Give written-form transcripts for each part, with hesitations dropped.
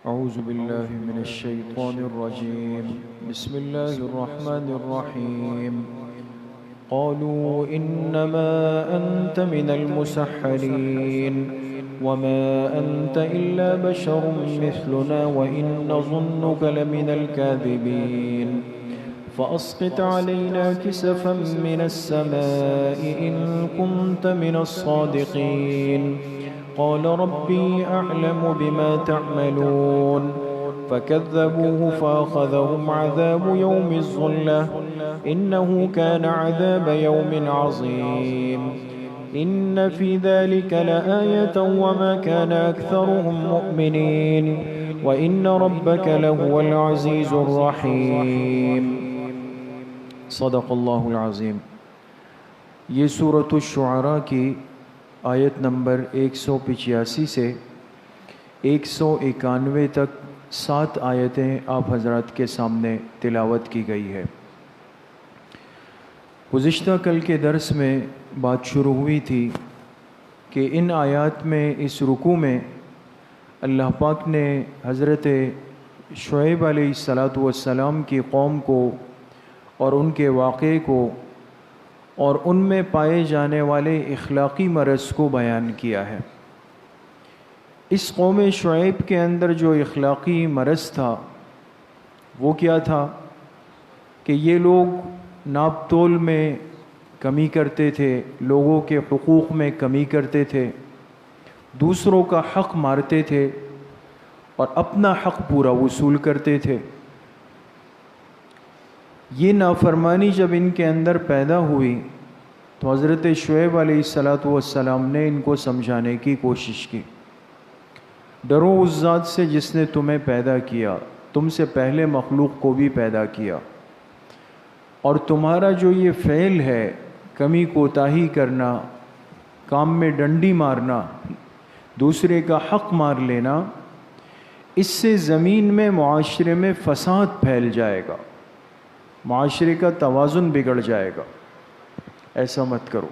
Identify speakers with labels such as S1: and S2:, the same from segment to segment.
S1: أعوذ بالله من الشيطان الرجيم. بسم الله الرحمن الرحيم. قالوا إنما أنت من المسحرين وما أنت إلا بشر مثلنا وإن نظنك لمن الكاذبين فأسقط علينا كسفا من السماء إن كنت من الصادقين قال ربي أعلم بما تعملون فكذبوه فأخذهم عذاب يوم الظلة إنه كان عذاب يوم عظيم إن في ذلك لآية وما كان أكثرهم مؤمنين وإن ربك لهو العزيز الرحيم. صدق اللہ العظیم. یہ سورۃ الشعراء کی آیت نمبر 185 سے 191 تک 7 آیتیں آپ حضرات کے سامنے تلاوت کی گئی ہے. گزشتہ کل کے درس میں بات شروع ہوئی تھی کہ ان آیات میں اس رکوع میں اللہ پاک نے حضرت شعیب علیہ السلام کی قوم کو اور ان کے واقعے کو اور ان میں پائے جانے والے اخلاقی مرض کو بیان کیا ہے. اس قوم شعیب کے اندر جو اخلاقی مرض تھا وہ کیا تھا کہ یہ لوگ ناپ تول میں کمی کرتے تھے، لوگوں کے حقوق میں کمی کرتے تھے، دوسروں کا حق مارتے تھے اور اپنا حق پورا وصول کرتے تھے. یہ نافرمانی جب ان کے اندر پیدا ہوئی تو حضرت شعیب علیہ السلام نے ان کو سمجھانے کی کوشش کی. ڈرو اس ذات سے جس نے تمہیں پیدا کیا، تم سے پہلے مخلوق کو بھی پیدا کیا، اور تمہارا جو یہ فعل ہے کمی کوتاہی کرنا، کام میں ڈنڈی مارنا، دوسرے کا حق مار لینا، اس سے زمین میں معاشرے میں فساد پھیل جائے گا، معاشرے کا توازن بگڑ جائے گا، ایسا مت کرو.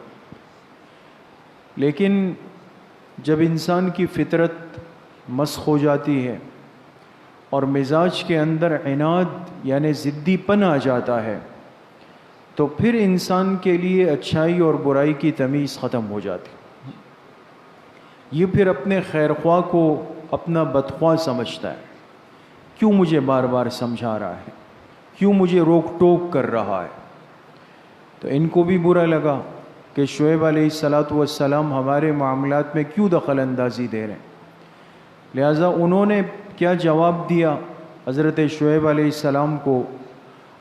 S1: لیکن جب انسان کی فطرت مسخ ہو جاتی ہے اور مزاج کے اندر عناد یعنی ضدی پن آ جاتا ہے تو پھر انسان کے لیے اچھائی اور برائی کی تمیز ختم ہو جاتی. یہ پھر اپنے خیر خواہ کو اپنا بدخواہ سمجھتا ہے. کیوں مجھے بار بار سمجھا رہا ہے، کیوں مجھے روک ٹوک کر رہا ہے. تو ان کو بھی برا لگا کہ شعیب علیہ السلام ہمارے معاملات میں کیوں دخل اندازی دے رہے ہیں. لہٰذا انہوں نے کیا جواب دیا حضرت شعیب علیہ السلام کو،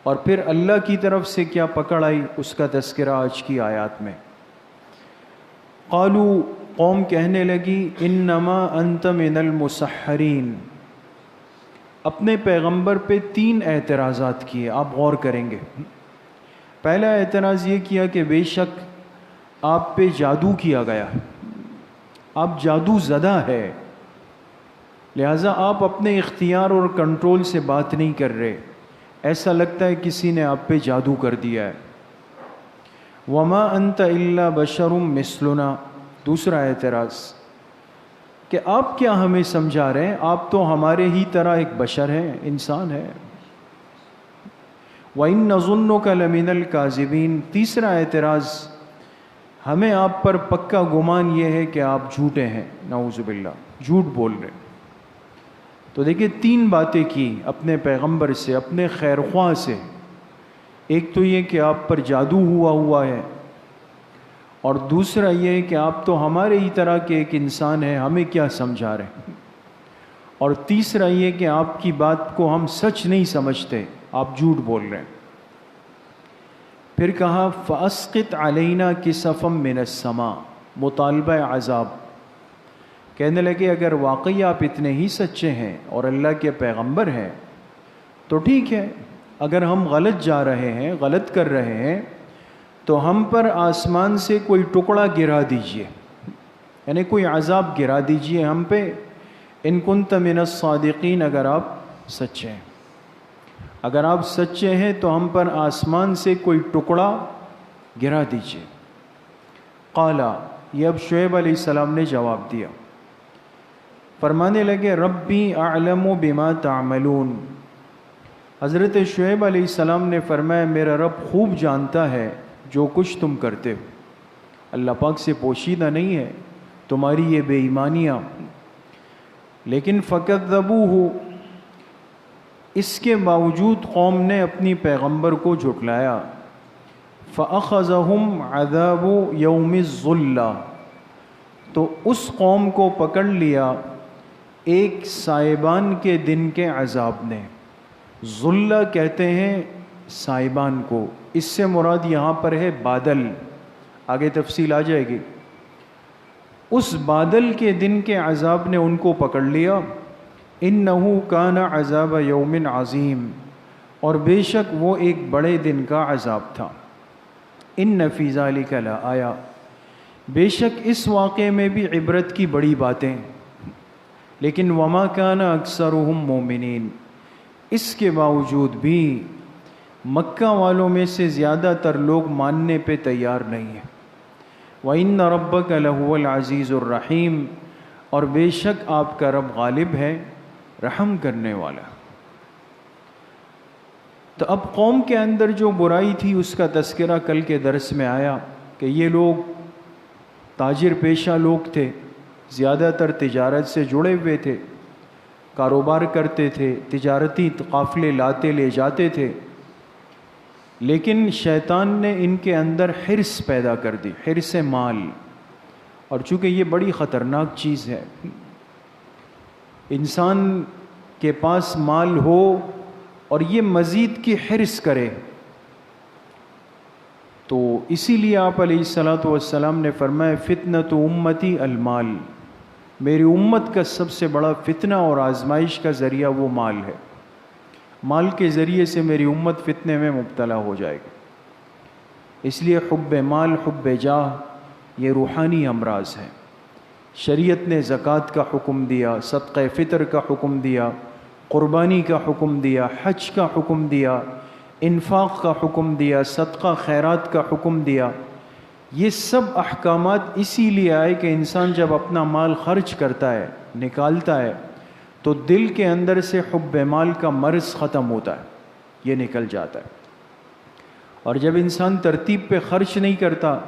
S1: اور پھر اللہ کی طرف سے کیا پکڑ آئی اس کا تذکرہ آج کی آیات میں. قالو، قوم کہنے لگی، انما انت من المسحرین. اپنے پیغمبر پہ 3 اعتراضات کیے، آپ غور کریں گے. پہلا اعتراض یہ کیا کہ بے شک آپ پہ جادو کیا گیا ہے، آپ جادو زدہ ہے، لہٰذا آپ اپنے اختیار اور کنٹرول سے بات نہیں کر رہے، ایسا لگتا ہے کسی نے آپ پہ جادو کر دیا ہے. وما انت الا بشر مثلنا. دوسرا اعتراض کہ آپ کیا ہمیں سمجھا رہے ہیں، آپ تو ہمارے ہی طرح ایک بشر ہیں، انسان ہے. وَإِن نَظُنُّكَ لَمِنَ الْكَاذِبِينَ. تیسرا اعتراض، ہمیں آپ پر پکا گمان یہ ہے کہ آپ جھوٹے ہیں، نعوذ باللہ، جھوٹ بول رہے ہیں. تو دیکھیں 3 باتیں کی اپنے پیغمبر سے، اپنے خیر خواہ سے. ایک تو یہ کہ آپ پر جادو ہوا ہے، اور دوسرا یہ کہ آپ تو ہمارے ہی طرح کے ایک انسان ہیں، ہمیں کیا سمجھا رہے ہیں، اور تیسرا یہ کہ آپ کی بات کو ہم سچ نہیں سمجھتے، آپ جھوٹ بول رہے ہیں. پھر کہا فَأَسْقِطْ عَلَيْنَا كِسَفًا مِّنَ السَّمَاءِ. مطالبہ عذاب. کہنے لگے اگر واقعی آپ اتنے ہی سچے ہیں اور اللہ کے پیغمبر ہیں تو ٹھیک ہے، اگر ہم غلط جا رہے ہیں، غلط کر رہے ہیں، تو ہم پر آسمان سے کوئی ٹکڑا گرا دیجئے، یعنی کوئی عذاب گرا دیجئے ہم پہ. ان کنت من الصادقین. اگر آپ سچے ہیں، اگر آپ سچے ہیں تو ہم پر آسمان سے کوئی ٹکڑا گرا دیجئے. قالا، یہ اب شعیب علیہ السلام نے جواب دیا. فرمانے لگے ربی اعلم بما تعملون۔ حضرت شعیب علیہ السلام نے فرمایا میرا رب خوب جانتا ہے جو کچھ تم کرتے ہو، اللہ پاک سے پوشیدہ نہیں ہے تمہاری یہ بے ایمانیاں۔ لیکن فکذبوہ، اس کے باوجود قوم نے اپنی پیغمبر کو جھٹلایا۔ فأخذہم عذاب یوم الظلہ، تو اس قوم کو پکڑ لیا ایک سائبان کے دن کے عذاب نے۔ ظلہ کہتے ہیں سائبان کو، اس سے مراد یہاں پر ہے بادل، آگے تفصیل آ جائے گی۔ اس بادل کے دن کے عذاب نے ان کو پکڑ لیا۔ انہ کان عذاب یوم عظیم، اور بے شک وہ ایک بڑے دن کا عذاب تھا۔ ان فی ذلک لآیہ، بے شک اس واقعے میں بھی عبرت کی بڑی باتیں، لیکن وما کان اکثرہم مومنین، اس کے باوجود بھی مکہ والوں میں سے زیادہ تر لوگ ماننے پہ تیار نہیں ہیں۔ وَإِنَّ رَبَّكَ لَهُوَ الْعَزِيزُ الرَّحِيمُ، اور بے شک آپ کا رب غالب ہے، رحم کرنے والا۔ تو اب قوم کے اندر جو برائی تھی اس کا تذکرہ کل کے درس میں آیا کہ یہ لوگ تاجر پیشہ لوگ تھے، زیادہ تر تجارت سے جڑے ہوئے تھے، کاروبار کرتے تھے، تجارتی قافلے لاتے لے جاتے تھے، لیکن شیطان نے ان کے اندر حرص پیدا کر دی، حرص مال۔ اور چونکہ یہ بڑی خطرناک چیز ہے، انسان کے پاس مال ہو اور یہ مزید کی حرص کرے، تو اسی لیے آپ علیہ الصلاۃ والسلام نے فرمایا فتنۃ امتی المال، میری امت کا سب سے بڑا فتنہ اور آزمائش کا ذریعہ وہ مال ہے، مال کے ذریعے سے میری امت فتنے میں مبتلا ہو جائے گی۔ اس لیے حب مال، حب جاہ، یہ روحانی امراض ہے۔ شریعت نے زکوٰۃ کا حکم دیا، صدقہ فطر کا حکم دیا، قربانی کا حکم دیا، حج کا حکم دیا، انفاق کا حکم دیا، صدقہ خیرات کا حکم دیا۔ یہ سب احکامات اسی لیے آئے کہ انسان جب اپنا مال خرچ کرتا ہے، نکالتا ہے، تو دل کے اندر سے حب مال کا مرض ختم ہوتا ہے، یہ نکل جاتا ہے۔ اور جب انسان ترتیب پہ خرچ نہیں کرتا،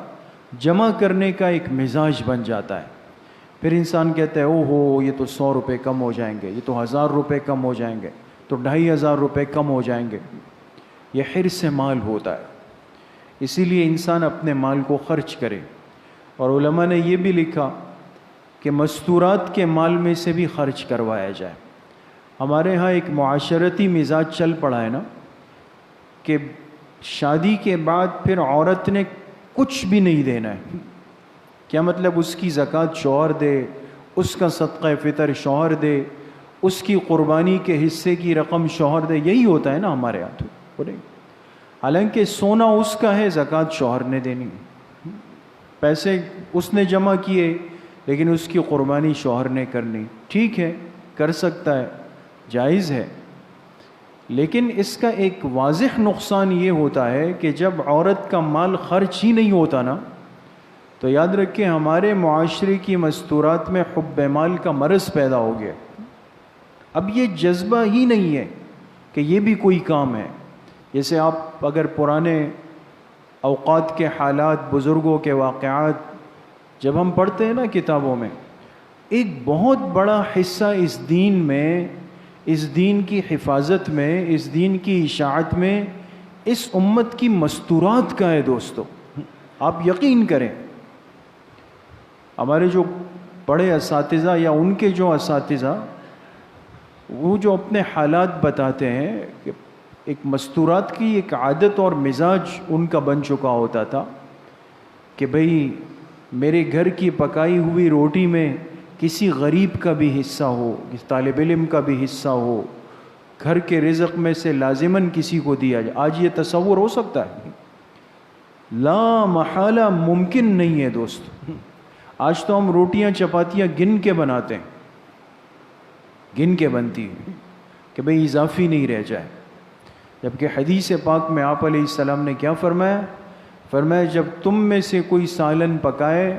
S1: جمع کرنے کا ایک مزاج بن جاتا ہے، پھر انسان کہتا ہے او ہو یہ تو 100 روپے کم ہو جائیں گے، یہ تو 1000 روپے کم ہو جائیں گے، تو 2500 روپے کم ہو جائیں گے۔ یہ حرص مال ہوتا ہے، اسی لیے انسان اپنے مال کو خرچ کرے۔ اور علماء نے یہ بھی لکھا کہ مستورات کے مال میں سے بھی خرچ کروایا جائے۔ ہمارے ہاں ایک معاشرتی مزاج چل پڑا ہے نا کہ شادی کے بعد پھر عورت نے کچھ بھی نہیں دینا ہے۔ کیا مطلب؟ اس کی زکوٰۃ شوہر دے، اس کا صدقہ فطر شوہر دے، اس کی قربانی کے حصے کی رقم شوہر دے، یہی ہوتا ہے نا ہمارے یہاں تو۔ حالانکہ سونا اس کا ہے، زکوٰۃ شوہر نے دینی، پیسے اس نے جمع کیے لیکن اس کی قربانی شوہر نے کرنی۔ ٹھیک ہے، کر سکتا ہے، جائز ہے، لیکن اس کا ایک واضح نقصان یہ ہوتا ہے کہ جب عورت کا مال خرچ ہی نہیں ہوتا نا، تو یاد رکھیں ہمارے معاشرے کی مستورات میں حب مال کا مرض پیدا ہو گیا۔ اب یہ جذبہ ہی نہیں ہے کہ یہ بھی کوئی کام ہے۔ جیسے آپ اگر پرانے اوقات کے حالات، بزرگوں کے واقعات جب ہم پڑھتے ہیں نا کتابوں میں، ایک بہت بڑا حصہ اس دین میں، اس دین کی حفاظت میں، اس دین کی اشاعت میں اس امت کی مستورات کا ہے دوستو۔ آپ یقین کریں، ہمارے جو بڑے اساتذہ یا ان کے جو اساتذہ، وہ جو اپنے حالات بتاتے ہیں کہ ایک مستورات کی ایک عادت اور مزاج ان کا بن چکا ہوتا تھا کہ بھئی میرے گھر کی پکائی ہوئی روٹی میں کسی غریب کا بھی حصہ ہو، کسی طالب علم کا بھی حصہ ہو، گھر کے رزق میں سے لازماً کسی کو دیا جائے۔ آج یہ تصور ہو سکتا ہے؟ لا محالہ ممکن نہیں ہے دوست۔ آج تو ہم روٹیاں چپاتیاں گن کے بناتے ہیں، گن کے بنتی ہیں کہ بھئی اضافی نہیں رہ جائے، جبکہ حدیث پاک میں آپ علیہ السلام نے کیا فرمایا؟ فرمایا جب تم میں سے کوئی سالن پکائے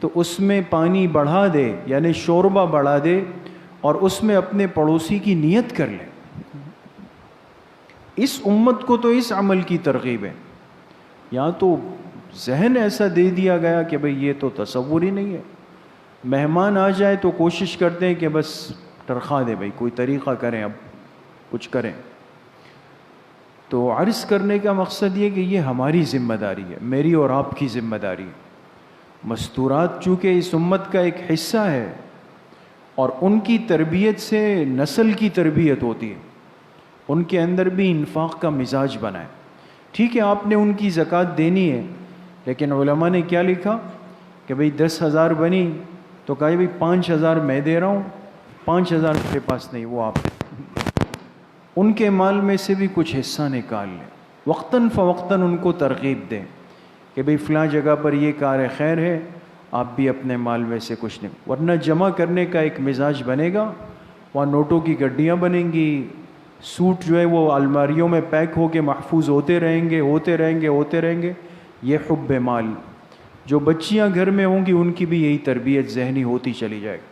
S1: تو اس میں پانی بڑھا دے، یعنی شوربہ بڑھا دے، اور اس میں اپنے پڑوسی کی نیت کر لیں. اس امت کو تو اس عمل کی ترغیب ہے. یہاں تو ذہن ایسا دے دیا گیا کہ بھئی یہ تو تصور ہی نہیں ہے. مہمان آ جائے تو کوشش کرتے ہیں کہ بس ٹرخا دے بھئی، کوئی طریقہ کریں، اب کچھ کریں. تو عرض کرنے کا مقصد یہ کہ یہ ہماری ذمہ داری ہے، میری اور آپ کی ذمہ داری ہے. مستورات چونکہ اس امت کا ایک حصہ ہے اور ان کی تربیت سے نسل کی تربیت ہوتی ہے، ان کے اندر بھی انفاق کا مزاج بنا ہے. ٹھیک ہے آپ نے ان کی زکوٰۃ دینی ہے، لیکن علماء نے کیا لکھا کہ بھئی 10,000 بنی تو کہا بھئی 5,000 میں دے رہا ہوں، 5,000 میرے پاس نہیں، وہ آپ ان کے مال میں سے بھی کچھ حصہ نکال لیں. وقتاً فوقتاً ان کو ترغیب دیں کہ بھئی فلاں جگہ پر یہ کار خیر ہے، آپ بھی اپنے مال میں سے کچھ نہیں. ورنہ جمع کرنے کا ایک مزاج بنے گا، وہاں نوٹوں کی گڈیاں بنیں گی، سوٹ جو ہے وہ الماریوں میں پیک ہو کے محفوظ ہوتے رہیں گے. یہ حب مال. جو بچیاں گھر میں ہوں گی ان کی بھی یہی تربیت ذہنی ہوتی چلی جائے گی.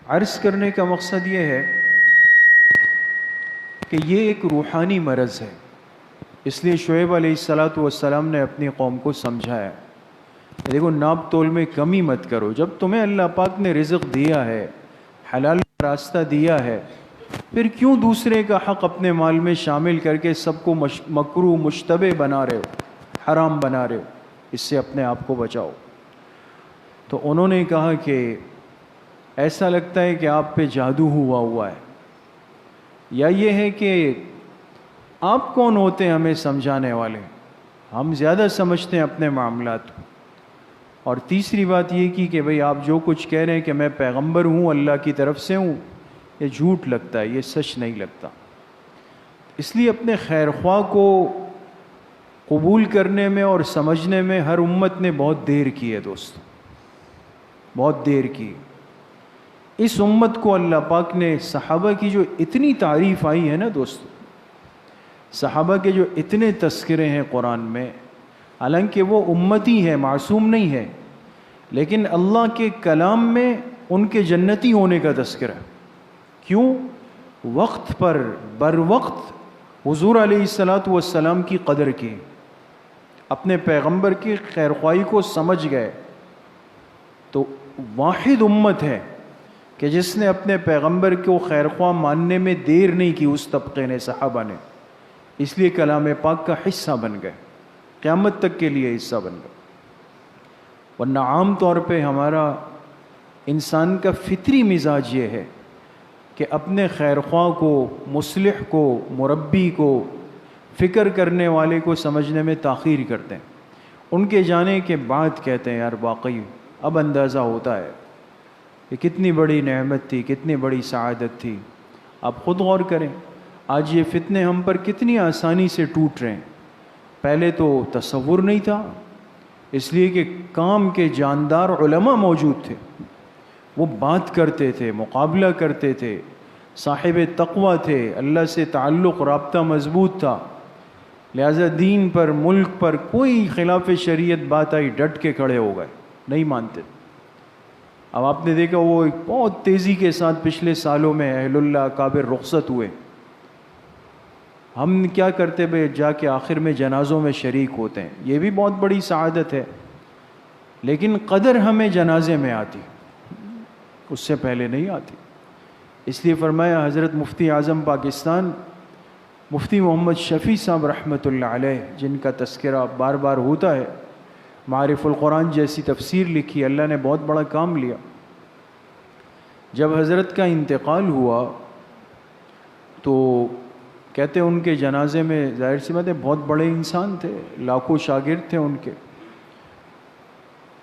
S1: عرض کرنے کا مقصد یہ ہے کہ یہ ایک روحانی مرض ہے. اس لیے شعیب علیہ السلام نے اپنی قوم کو سمجھایا، دیکھو ناپ تول میں کمی مت کرو. جب تمہیں اللہ پاک نے رزق دیا ہے، حلال کا راستہ دیا ہے، پھر کیوں دوسرے کا حق اپنے مال میں شامل کر کے سب کو مکروہ مشتبہ بنا رہے ہو، حرام بنا رہے ہو؟ اس سے اپنے آپ کو بچاؤ. تو انہوں نے کہا کہ ایسا لگتا ہے کہ آپ پہ جادو ہوا ہے، یا یہ ہے کہ آپ کون ہوتے ہیں ہمیں سمجھانے والے، ہم زیادہ سمجھتے ہیں اپنے معاملات کو. اور تیسری بات یہ کی کہ بھئی آپ جو کچھ کہہ رہے ہیں کہ میں پیغمبر ہوں، اللہ کی طرف سے ہوں، یہ جھوٹ لگتا ہے، یہ سچ نہیں لگتا. اس لیے اپنے خیر خواہ کو قبول کرنے میں اور سمجھنے میں ہر امت نے بہت دیر کی ہے دوستو، بہت دیر کی. اس امت کو اللہ پاک نے صحابہ کی جو اتنی تعریف آئی ہے نا دوستو، صحابہ کے جو اتنے تذکرے ہیں قرآن میں، حالانکہ وہ امتی ہے، معصوم نہیں ہے، لیکن اللہ کے کلام میں ان کے جنتی ہونے کا تذکرہ. کیوں؟ وقت پر بر وقت حضور علیہ السلام کی قدر کی، اپنے پیغمبر کی خیرخواہی کو سمجھ گئے. تو واحد امت ہے کہ جس نے اپنے پیغمبر کو خیرخواہ ماننے میں دیر نہیں کی، اس طبقے نے، صحابہ نے. اس لیے کلام پاک کا حصہ بن گئے، قیامت تک کے لیے حصہ بن گئے. ورنہ عام طور پہ ہمارا انسان کا فطری مزاج یہ ہے کہ اپنے خیرخواہ کو، مصلح کو، مربی کو، فکر کرنے والے کو سمجھنے میں تاخیر کرتے ہیں. ان کے جانے کے بعد کہتے ہیں یار واقعی اب اندازہ ہوتا ہے کہ کتنی بڑی نعمت تھی، کتنی بڑی سعادت تھی. آپ خود غور کریں، آج یہ فتنے ہم پر کتنی آسانی سے ٹوٹ رہے ہیں. پہلے تو تصور نہیں تھا، اس لیے کہ کام کے جاندار علماء موجود تھے، وہ بات کرتے تھے، مقابلہ کرتے تھے، صاحب تقویٰ تھے، اللہ سے تعلق رابطہ مضبوط تھا. لہذا دین پر، ملک پر کوئی خلاف شریعت بات آئی ڈٹ کے کھڑے ہو گئے، نہیں مانتے. اب آپ نے دیکھا وہ بہت تیزی کے ساتھ پچھلے سالوں میں اہل اللہ اکابر رخصت ہوئے. ہم کیا کرتے بھائی، جا کے آخر میں جنازوں میں شریک ہوتے ہیں، یہ بھی بہت بڑی سعادت ہے، لیکن قدر ہمیں جنازے میں آتی، اس سے پہلے نہیں آتی. اس لیے فرمایا حضرت مفتی اعظم پاکستان مفتی محمد شفیع صاحب رحمۃ اللہ علیہ، جن کا تذکرہ بار بار ہوتا ہے، معارف القرآن جیسی تفسیر لکھی، اللہ نے بہت بڑا کام لیا. جب حضرت کا انتقال ہوا تو کہتے ہیں ان کے جنازے میں، ظاہر سی بات ہے بہت بڑے انسان تھے، لاکھوں شاگرد تھے ان کے،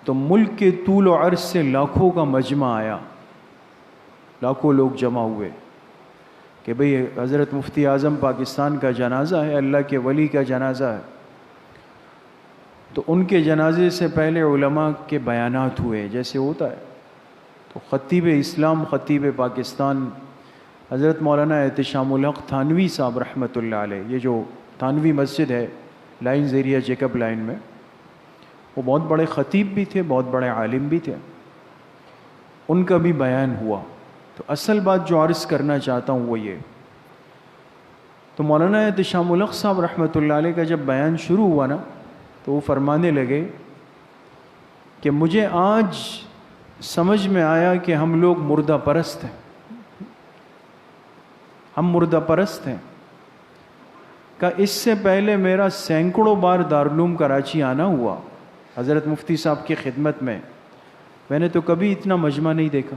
S1: تو ملک کے طول و عرض سے لاکھوں کا مجمع آیا، لاکھوں لوگ جمع ہوئے کہ بھئی حضرت مفتی اعظم پاکستان کا جنازہ ہے، اللہ کے ولی کا جنازہ ہے. تو ان کے جنازے سے پہلے علماء کے بیانات ہوئے جیسے ہوتا ہے. تو خطیب اسلام، خطیب پاکستان حضرت مولانا احتشام الحق تھانوی صاحب رحمۃ اللہ علیہ، یہ جو تھانوی مسجد ہے لائن زیریہ جیکب لائن میں، وہ بہت بڑے خطیب بھی تھے، بہت بڑے عالم بھی تھے. ان کا بھی بیان ہوا۔ تو اصل بات جو عرض کرنا چاہتا ہوں وہ یہ، تو مولانا احتشام الحق صاحب رحمۃ اللہ علیہ کا جب بیان شروع ہوا نا تو وہ فرمانے لگے کہ مجھے آج سمجھ میں آیا کہ ہم لوگ مردہ پرست ہیں، ہم مردہ پرست ہیں۔ کہ اس سے پہلے میرا سینکڑوں بار دارالعلوم کراچی آنا ہوا حضرت مفتی صاحب کی خدمت میں نے تو کبھی اتنا مجمع نہیں دیکھا۔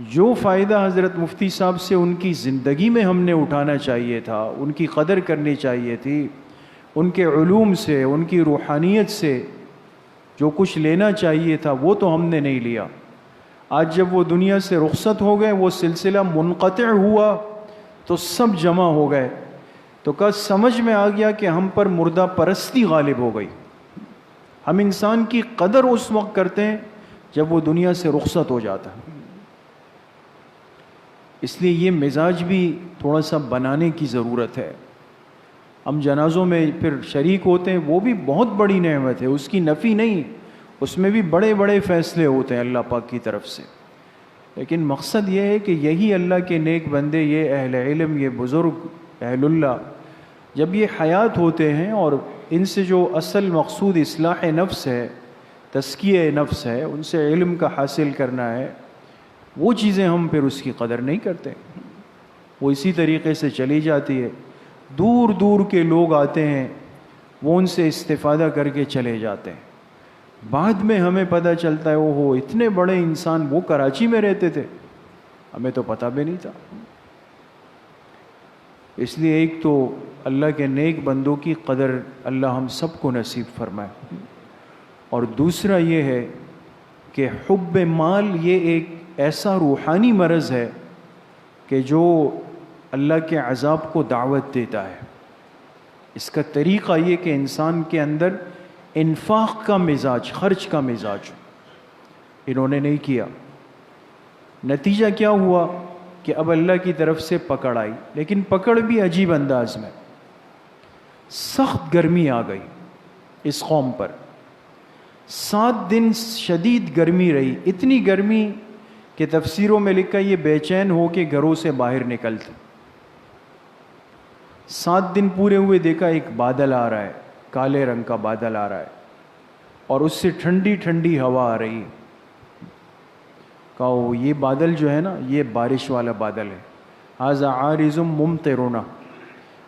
S1: جو فائدہ حضرت مفتی صاحب سے ان کی زندگی میں ہم نے اٹھانا چاہیے تھا، ان کی قدر کرنی چاہیے تھی، ان کے علوم سے، ان کی روحانیت سے جو کچھ لینا چاہیے تھا وہ تو ہم نے نہیں لیا۔ آج جب وہ دنیا سے رخصت ہو گئے، وہ سلسلہ منقطع ہوا تو سب جمع ہو گئے، تو سمجھ میں آ گیا کہ ہم پر مردہ پرستی غالب ہو گئی۔ ہم انسان کی قدر اس وقت کرتے ہیں جب وہ دنیا سے رخصت ہو جاتا ہے۔ اس لیے یہ مزاج بھی تھوڑا سا بنانے کی ضرورت ہے۔ ہم جنازوں میں پھر شریک ہوتے ہیں، وہ بھی بہت بڑی نعمت ہے، اس کی نفی نہیں، اس میں بھی بڑے بڑے فیصلے ہوتے ہیں اللہ پاک کی طرف سے، لیکن مقصد یہ ہے کہ یہی اللہ کے نیک بندے، یہ اہل علم، یہ بزرگ اہل اللہ، جب یہ حیات ہوتے ہیں اور ان سے جو اصل مقصود اصلاح نفس ہے، تزکیہ نفس ہے، ان سے علم کا حاصل کرنا ہے، وہ چیزیں ہم پھر اس کی قدر نہیں کرتے، وہ اسی طریقے سے چلی جاتی ہے۔ دور دور کے لوگ آتے ہیں، وہ ان سے استفادہ کر کے چلے جاتے ہیں، بعد میں ہمیں پتہ چلتا ہے اوہو اتنے بڑے انسان وہ کراچی میں رہتے تھے، ہمیں تو پتہ بھی نہیں تھا۔ اس لیے ایک تو اللہ کے نیک بندوں کی قدر اللہ ہم سب کو نصیب فرمائے، اور دوسرا یہ ہے کہ حب مال یہ ایک ایسا روحانی مرض ہے کہ جو اللہ کے عذاب کو دعوت دیتا ہے۔ اس کا طریقہ یہ کہ انسان کے اندر انفاق کا مزاج، خرچ کا مزاج انہوں نے نہیں کیا۔ نتیجہ کیا ہوا کہ اب اللہ کی طرف سے پکڑ آئی، لیکن پکڑ بھی عجیب انداز میں۔ سخت گرمی آ گئی اس قوم پر، 7 دن شدید گرمی رہی، اتنی گرمی کہ تفسیروں میں لکھا یہ بے چین ہو کے گھروں سے باہر نکلتے۔ 7 دن پورے ہوئے، دیکھا ایک بادل آ رہا ہے، کالے رنگ کا بادل آ رہا ہے، اور اس سے ٹھنڈی ٹھنڈی ہوا آ رہی ہے۔ کہو یہ بادل جو ہے نا، یہ بارش والا بادل ہے، ھذا عارض ممطرنا،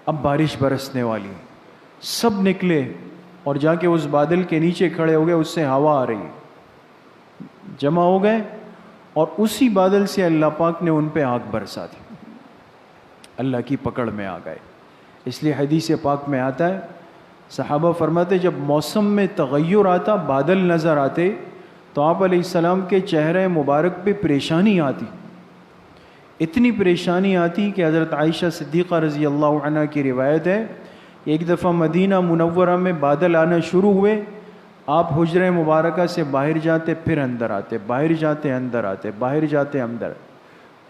S1: اب بارش برسنے والی ہے۔ سب نکلے اور جا کے اس بادل کے نیچے کھڑے ہو گئے، اس سے ہوا آ رہی ہے، جمع ہو گئے، اور اسی بادل سے اللہ پاک نے ان پہ آگ برسا دی، اللہ کی پکڑ میں آ گئے۔ اس لیے حدیث پاک میں آتا ہے، صحابہ فرماتے جب موسم میں تغیر آتا، بادل نظر آتے، تو آپ علیہ السلام کے چہرے مبارک پہ پریشانی آتی، اتنی پریشانی آتی کہ حضرت عائشہ صدیقہ رضی اللہ عنہ کی روایت ہے، ایک دفعہ مدینہ منورہ میں بادل آنا شروع ہوئے، آپ حجرہ مبارکہ سے باہر جاتے، پھر اندر آتے، باہر جاتے اندر آتے، باہر جاتے اندر۔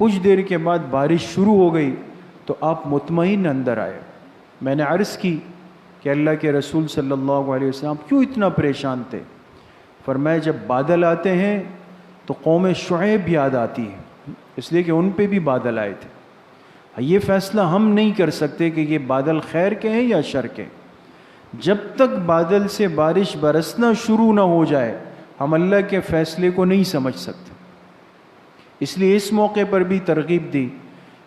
S1: کچھ دیر کے بعد بارش شروع ہو گئی تو آپ مطمئن اندر آئے۔ میں نے عرض کی کہ اللہ کے رسول صلی اللہ علیہ وسلم کیوں اتنا پریشان تھے؟ فرمایا جب بادل آتے ہیں تو قوم شعیب یاد آتی ہے، اس لیے کہ ان پہ بھی بادل آئے تھے۔ یہ فیصلہ ہم نہیں کر سکتے کہ یہ بادل خیر کے ہیں یا شر کے، جب تک بادل سے بارش برسنا شروع نہ ہو جائے ہم اللہ کے فیصلے کو نہیں سمجھ سکتے۔ اس لیے اس موقع پر بھی ترغیب دی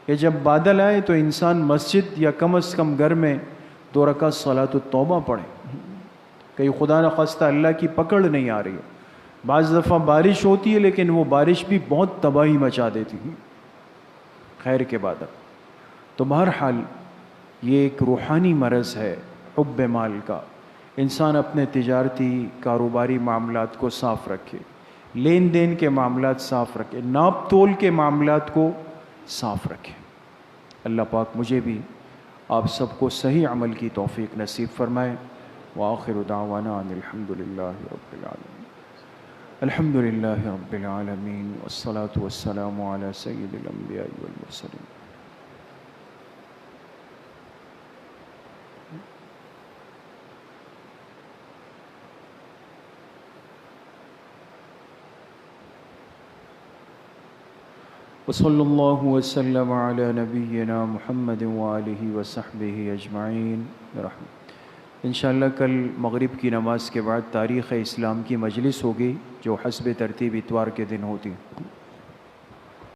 S1: کہ جب بادل آئے تو انسان مسجد یا کم از کم گھر میں 2 رکعت صلاۃ التوبہ پڑھے، کہیں خدا نخواستہ اللہ کی پکڑ نہیں آ رہی ہے۔ بعض دفعہ بارش ہوتی ہے لیکن وہ بارش بھی بہت تباہی مچا دیتی ہے، خیر کے بادل۔ تو بہرحال یہ ایک روحانی مرض ہے حب مال کا۔ انسان اپنے تجارتی کاروباری معاملات کو صاف رکھے، لین دین کے معاملات صاف رکھے، ناپ تول کے معاملات کو صاف رکھے۔ اللہ پاک مجھے بھی آپ سب کو صحیح عمل کی توفیق نصیب فرمائے۔ وآخر دعوانا ان الحمد للہ رب العالمین۔ الحمد للہ رب العالمین، والصلاة والسلام علی سید الانبیاء والمرسلین۔ وصلی اللہ وسلم علی نبینا محمد وآلہ وصحبہ اجمعین برحمتہ۔ انشاءاللہ کل مغرب کی نماز کے بعد تاریخ اسلام کی مجلس ہوگی جو حسب ترتیب اتوار کے دن ہوتی ہے۔